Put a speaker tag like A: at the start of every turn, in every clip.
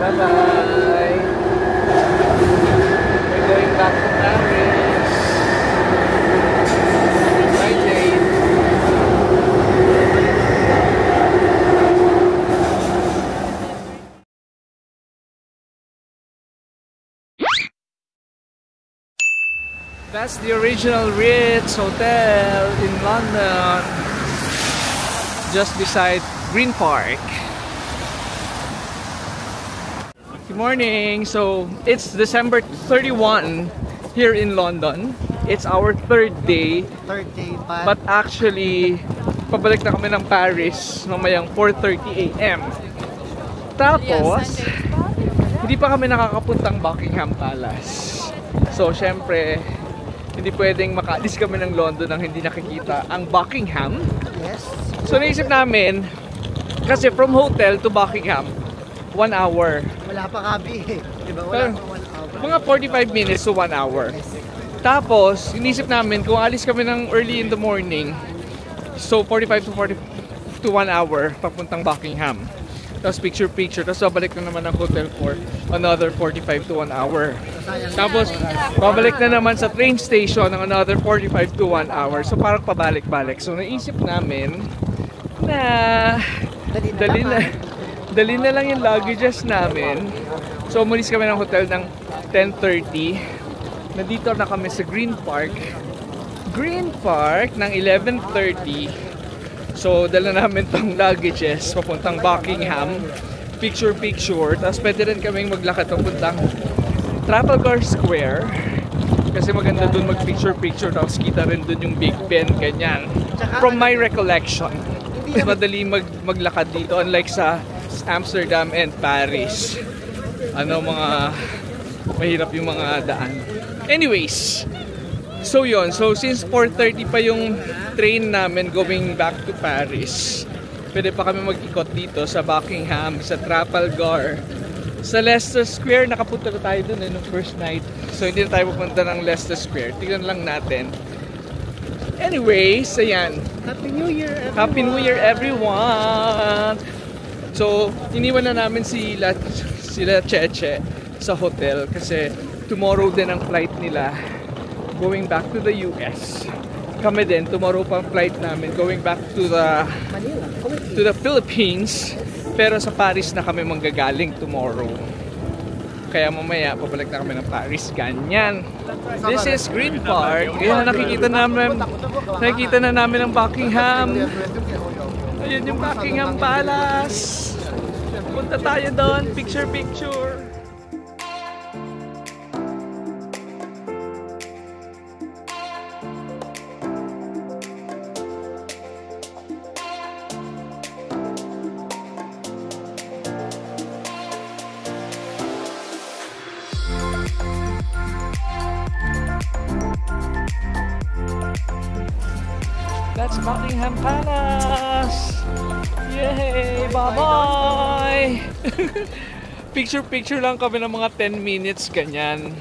A: Bye-bye. We're going back to Paris. Bye, Jade. That's the original Ritz Hotel in London, just beside Green Park. Good morning. So it's December 31 here in London. It's our third day. But actually, pabalik na kami ng Paris mamayang 4:30 AM. Tapos, hindi pa kami nakakapuntang Buckingham Palace. So, syempre, hindi pwedeng makaalis kami ng London nang hindi nakikita ang Buckingham.
B: Yes.
A: So naisip namin, kasi from hotel to Buckingham, 1 hour.
B: Wala pa kabi eh. Diba? Wala pa 1 hour.
A: Mga 45 minutes to 1 hour. Tapos, inisip namin kung alis kami ng early in the morning, so 45 to 1 hour papuntang Buckingham. Tapos picture, tapos babalik na naman ang hotel for another 45 to 1 hour. Tapos babalik na naman sa train station ng another 45 to 1 hour. So parang pabalik-balik. So naisip namin na dali na lang yung luggages namin. So umalis kami ng hotel ng 10:30. Nandito na kami sa Green Park ng 11:30. So, dala namin tong luggages papuntang Buckingham. Picture. Tapos pwede rin kaming maglakad papuntang Trafalgar Square. Kasi maganda dun mag-picture. Tapos kita rin dun yung Big Ben, ganyan. From my recollection. Mas madali maglakad dito. Unlike sa Amsterdam and Paris. Mahirap yung mga daan. Anyways. So yun, since 4:30 pa yung train namin going back to Paris, pwede pa kami mag-ikot dito sa Buckingham, sa Trafalgar, sa Leicester Square. Nakapunta na tayo dun nung first night. So hindi na tayo pupunta ng Leicester Square. Tignan lang natin. Anyways, ayan.
B: Happy New Year everyone!
A: Happy New Year everyone! So, iniwan na namin sila Cheche sa hotel kasi tomorrow din ang flight nila going back to the US. Kami din, tomorrow pa ang flight namin going back to the Philippines. Pero sa Paris na kami manggagaling tomorrow. Kaya mamaya, pabalik na kami ng Paris. Ganyan. This is Green Park. Ayan, nakikita na namin ang Buckingham. Ayan yung Buckingham Palace. Punta tayo doon. Picture. That's Buckingham Palace! Yay! Bye-bye! Picture lang kami ng mga 10 minutes, ganyan.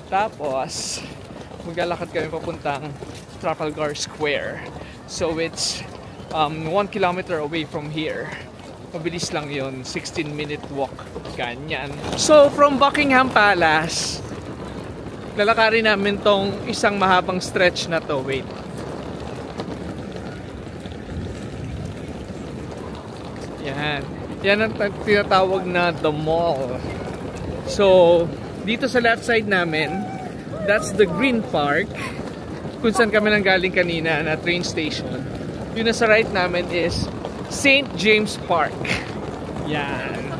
A: Tapos, maglalakad kami papuntang Trafalgar Square. So it's 1 kilometer away from here. Mabilis lang yun, 16-minute walk, ganyan. So from Buckingham Palace, lalakarin namin tong isang mahabang stretch na to. Wait. Yan ang tinatawag na The Mall. So, dito sa left side namin, that's the Green Park, kung saan kami nanggaling kanina na train station. Yung nasa right namin is St. James Park. Yan.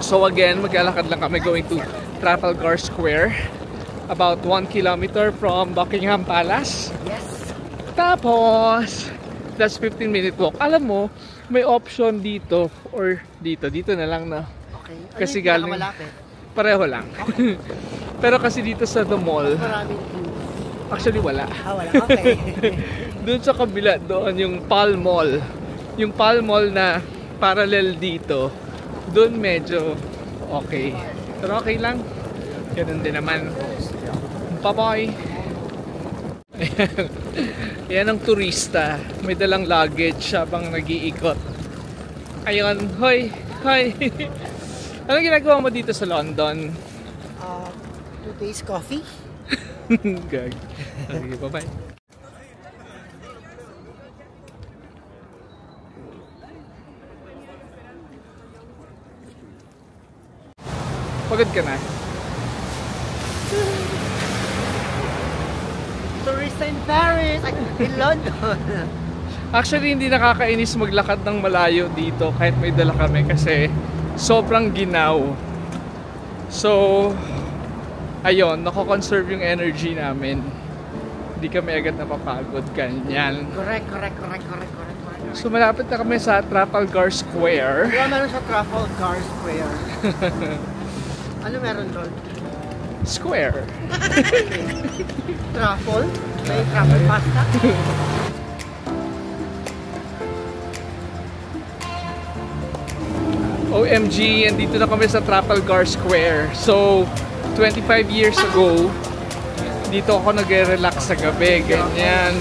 A: So again, maglalakad lang kami going to Trafalgar Square. About 1 kilometer from Buckingham Palace.
B: Yes.
A: Tapos, that's 15-minute walk. Alam mo, may option dito or dito na lang na.
B: Okay.
A: Kasi galing pareho lang.
B: Okay.
A: Pero kasi dito sa The Mall, actually wala.
B: Wala. Okay.
A: Doon sa kabila, doon yung Pall Mall. Yung Pall Mall na parallel dito, doon medyo okay. Pero okay lang. Ganun din naman. Bye-bye. Yan ang turista. May dalang luggage habang nag-iikot. Ayun. Hoy. Anong ginagawa mo dito sa London?
B: Today's coffee?
A: Gag. Okay, bye-bye. Pagod ka na?
B: Tourist in Paris! In London!
A: Actually, hindi nakakainis maglakad ng malayo dito kahit may dala kami kasi sobrang ginaw. So, ayun, nako-conserve yung energy namin. Hindi kami agad napapagod, ganyan.
B: Correct.
A: So, malapit na kami sa Trafalgar Square.
B: Diba meron sa Trafalgar Square? Ano meron doon?
A: Square.
B: Truffle? May truffle pasta?
A: OMG, andito na kami sa Trafalgar Square. So, 25 years ago, dito ako nagre-relax sa gabi, ganyan.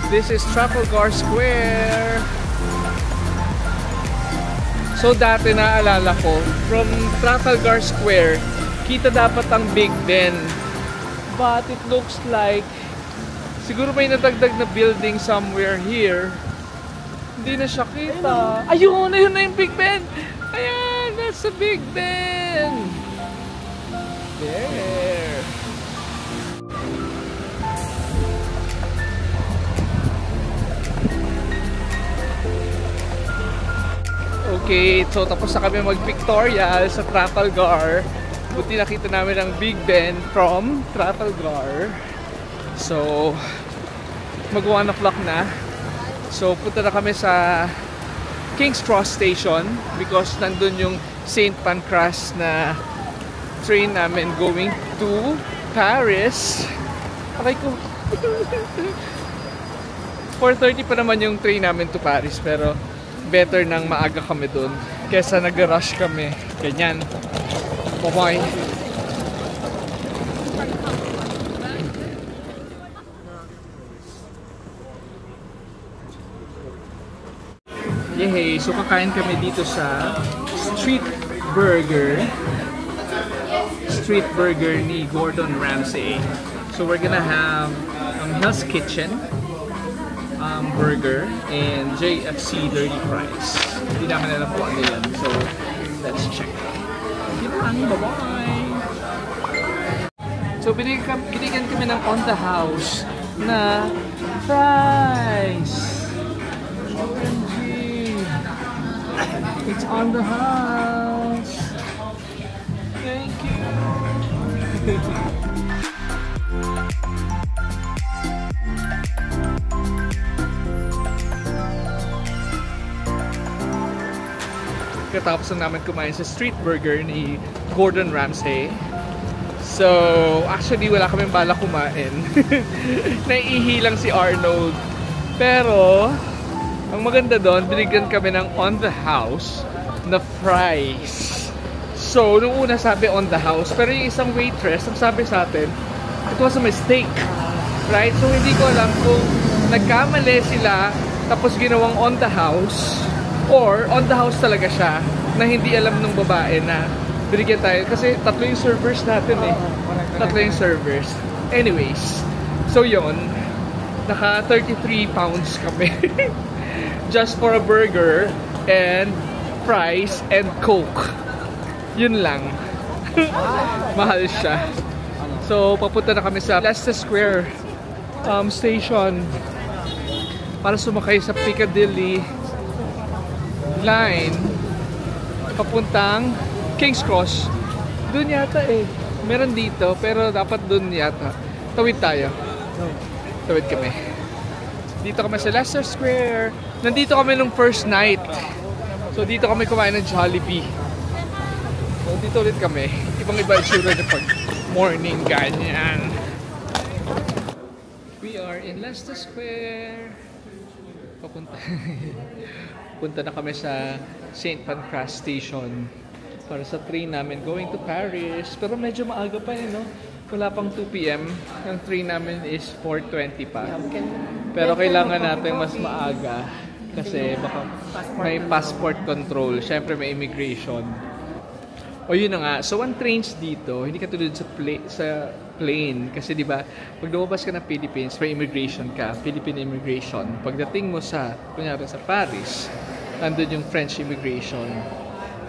A: This is Trafalgar Square. So dati naalala ko, from Trafalgar Square, kita dapat ang Big Ben. But it looks like, siguro may natagdag na building somewhere here. Hindi na siya kita. Ayun na yung Big Ben! Ayan, that's the Big Ben! There! Okay, so tapos na kami mag-pictorial sa Trafalgar. Buti nakita namin ang Big Ben from Trafalgar. So, mag 1 o'clock na. So, punta na kami sa King's Cross Station because nandun yung St. Pancras na train namin going to Paris. Okay ko. 4:30 pa naman yung train namin to Paris pero better nang maaga kami dun kesa nag-rush kami. Ganyan. Bye-bye. Yehey! So kakain kami dito sa Street Burger. Street Burger ni Gordon Ramsay. So we're gonna have Hell's Kitchen burger and JFC dirty fries. Hindi namin alam po ano yan. So, let's check. Bye-bye! So, binigyan kami ng on the house na fries! OMG! It's on the house! Thank you! Katapos na namin kumain sa street burger ni Gordon Ramsay. So, actually wala kaming bala kumain. Naiihi lang si Arnold. Pero, ang maganda doon, binigyan kami ng on the house na fries. So, nung una sabi on the house, pero yung isang waitress, ang sabi sa atin, it was a mistake. Right? So, hindi ko alam kung nagkamali sila tapos ginawang on the house or on the house talaga siya na hindi alam ng babae na binigyan tayo. Kasi tatlo yung servers natin eh. Tatlo yung servers. Anyways, so yon, naka 33 pounds kami. Just for a burger and fries and Coke. Yun lang. Mahal siya. So, papunta na kami sa Leicester Square station para sumakay sa Piccadilly line papuntang King's Cross. Doon yata eh. Meron dito pero dapat doon yata. Tawid tayo. Tawid kami. Dito kami sa Leicester Square. Nandito kami nung first night. So dito kami kumain ng Jollibee. So dito ulit kami. Ibang iba itsura na pag morning ganyan. We are in Leicester Square. Punta na kami sa St. Pancras Station para sa train namin going to Paris. Pero medyo maaga pa no? Wala pang 2 p.m. Yung train namin is 4:20 pa. Pero kailangan natin mas maaga kasi baka may passport control. Siyempre may immigration. O yun na nga. So ang trains dito, hindi katulad sa plane. Kasi di ba pag lumabas ka ng Philippines, may immigration ka. Philippine immigration. Pagdating mo sa, kunyari sa Paris, nandun yung French immigration.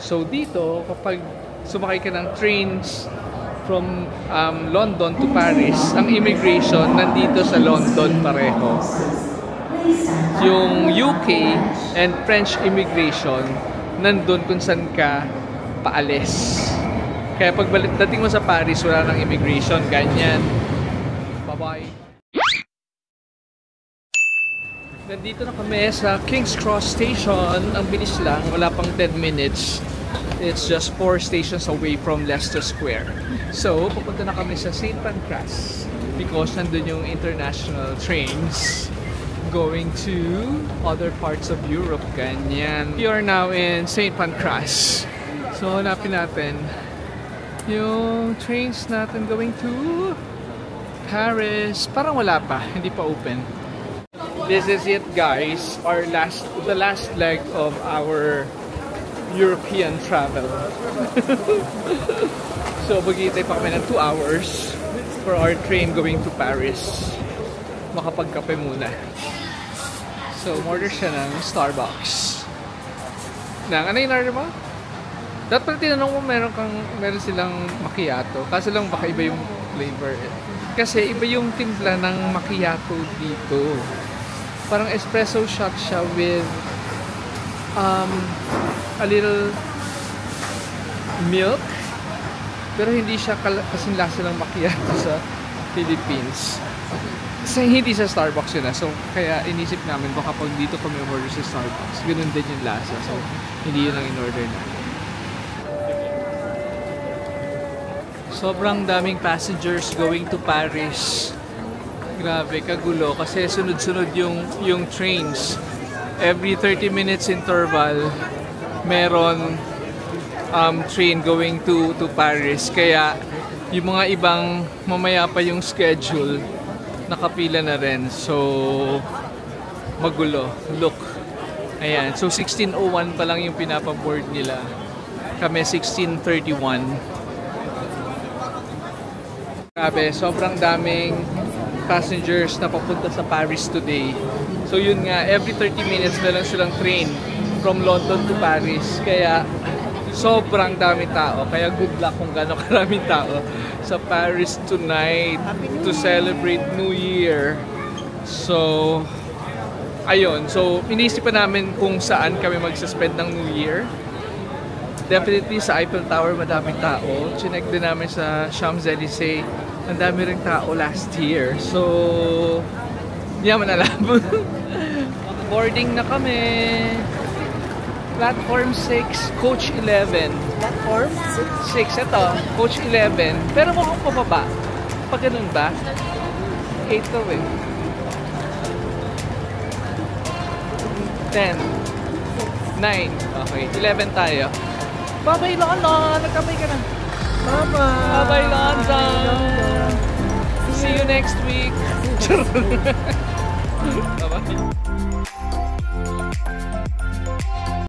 A: So dito, kapag sumakay ka ng trains from London to Paris, ang immigration nandito sa London pareho. Yung UK and French immigration nandun kung saan ka paalis. Kaya pag dating mo sa Paris, wala nang immigration, ganyan. Bye-bye. Nandito na kami sa King's Cross Station. Ang bilis lang, wala pang 10 minutes. It's just 4 stations away from Leicester Square. So, pupunta na kami sa St. Pancras because nandun yung international trains going to other parts of Europe, ganyan. We are now in St. Pancras. So, hanapin natin yung trains natin going to Paris. Parang wala pa, hindi pa open. This is it, guys. The last leg of our European travel. So, maghihintay pa kami ng 2 hours for our train going to Paris. Makapagkape muna. So, order siya ng Starbucks. Ano yung order mo? Dapat tinanong mo meron silang macchiato. Kaso lang baka iba yung flavor. Kasi iba yung timpla ng macchiato dito. Parang espresso shot siya with a little milk. Pero hindi siya kasing lasa ng macchiato sa Philippines. Kasi hindi sa Starbucks yun. So kaya inisip namin baka pag dito kami order sa Starbucks, ganun din yung lasa. So hindi yun ang in-order namin. Sobrang daming passengers going to Paris. Grabe, kagulo. Kasi sunod-sunod yung trains. Every 30 minutes interval, meron train going to Paris. Kaya yung mga ibang mamaya pa yung schedule, nakapila na rin. So, magulo. Look. Ayan. So, 16:01 pa lang yung pinapaboard nila. Kami 16:31. Grabe, sobrang daming passengers na papunta sa Paris today. So yun nga, every 30 minutes na lang silang train from London to Paris. Kaya sobrang daming tao. Kaya good luck kung gano'ng karaming tao sa Paris tonight to celebrate New Year. So, ayun. So, inisip pa namin kung saan kami mag-suspend ng New Year. Definitely sa Eiffel Tower, madaming tao. Chinek din namin sa Champs-Élysées. Ang dami ring tao last year. So, hindi naman alam. Boarding na kami. Platform 6, Coach 11.
B: Platform
A: 6, ito. Coach 11. Pero mukhang pababa. Pag ganun ba? 8 to eh. 10. 9. Okay, 11 tayo. Bye-bye, London! Nagkabay ka na.
B: Bye-bye!
A: Bye-bye, London! See you next week! Bye-bye!